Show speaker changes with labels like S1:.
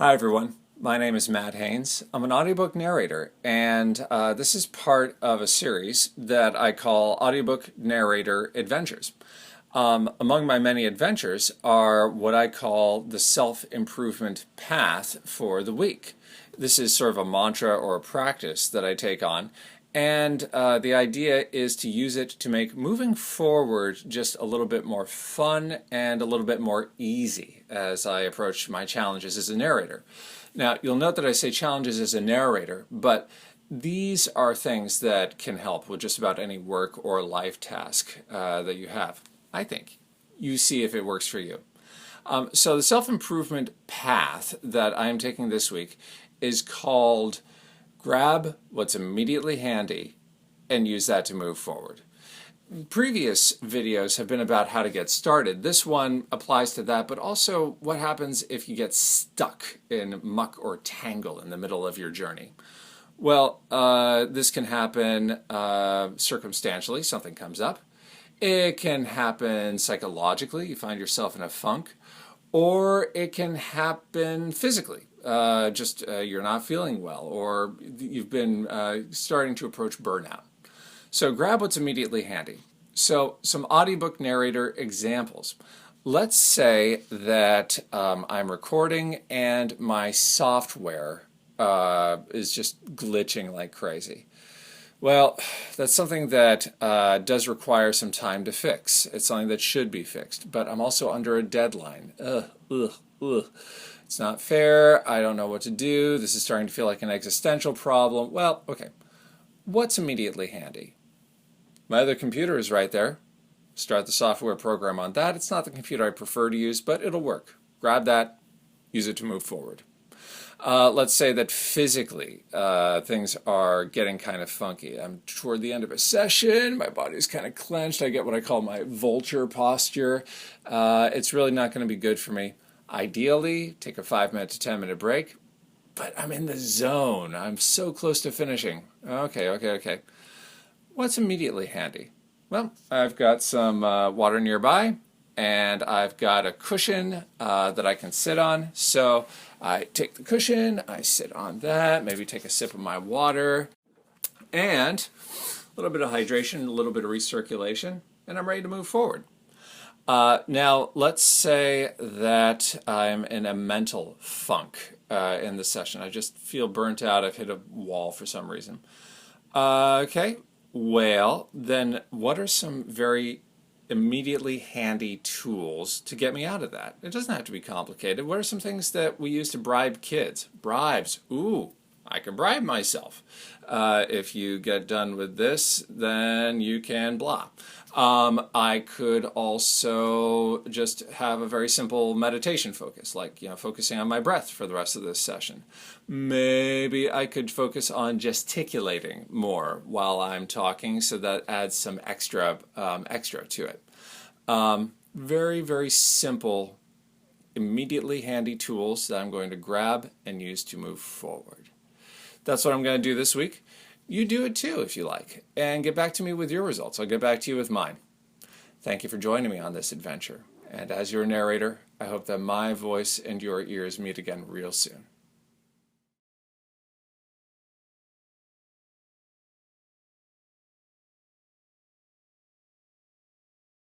S1: Hi everyone, my name is Matt Haynes. I'm an audiobook narrator, and this is part of a series that I call Audiobook Narrator Adventures. Among my many adventures are what I call the self-improvement path for the week. This is sort of a mantra or a practice that I take on, and the idea is to use it to make moving forward just a little bit more fun and a little bit more easy as I approach my challenges as a narrator. Now, you'll note that I say challenges as a narrator, but these are things that can help with just about any work or life task that you have. I think. You see if it works for you. So the self-improvement path that I am taking this week is called grab what's immediately handy and use that to move forward. Previous videos have been about how to get started. This one applies to that, but also what happens if you get stuck in muck or tangle in the middle of your journey. Well, this can happen circumstantially. Something comes up. It can happen psychologically. You find yourself in a funk. Or it can happen physically. You're not feeling well, or you've been starting to approach burnout. So grab what's immediately handy. So some audiobook narrator examples. Let's say that I'm recording and my software is just glitching like crazy. Well, that's something that does require some time to fix. It's something that should be fixed, but I'm also under a deadline. It's not fair. I don't know what to do. This is starting to feel like an existential problem. Well, okay. What's immediately handy? My other computer is right there. Start the software program on that. It's not the computer I prefer to use, but it'll work. Grab that, use it to move forward. Let's say that physically things are getting kind of funky. I'm toward the end of a session, my body's kind of clenched, I get what I call my vulture posture. It's really not going to be good for me. Ideally, take a 5-minute to 10-minute break, but I'm in the zone. I'm so close to finishing. Okay. What's immediately handy? Well, I've got some water nearby, and I've got a cushion that I can sit on. So I take the cushion, I sit on that, maybe take a sip of my water, and a little bit of hydration, a little bit of recirculation, and I'm ready to move forward. Now, let's say that I'm in a mental funk in the session. I just feel burnt out. I've hit a wall for some reason. Okay, well, then what are some very immediately handy tools to get me out of that? It doesn't have to be complicated. What are some things that we use to bribe kids? Bribes. Ooh, I can bribe myself. If you get done with this, then you can blah. I could also just have a very simple meditation focus, like focusing on my breath for the rest of this session. Maybe I could focus on gesticulating more while I'm talking, so that adds some extra to it. Very, very simple, immediately handy tools that I'm going to grab and use to move forward. That's what I'm going to do this week. You do it too if you like, and get back to me with your results. I'll get back to you with mine. Thank you for joining me on this adventure, and as your narrator, I hope that my voice and your ears meet again real soon.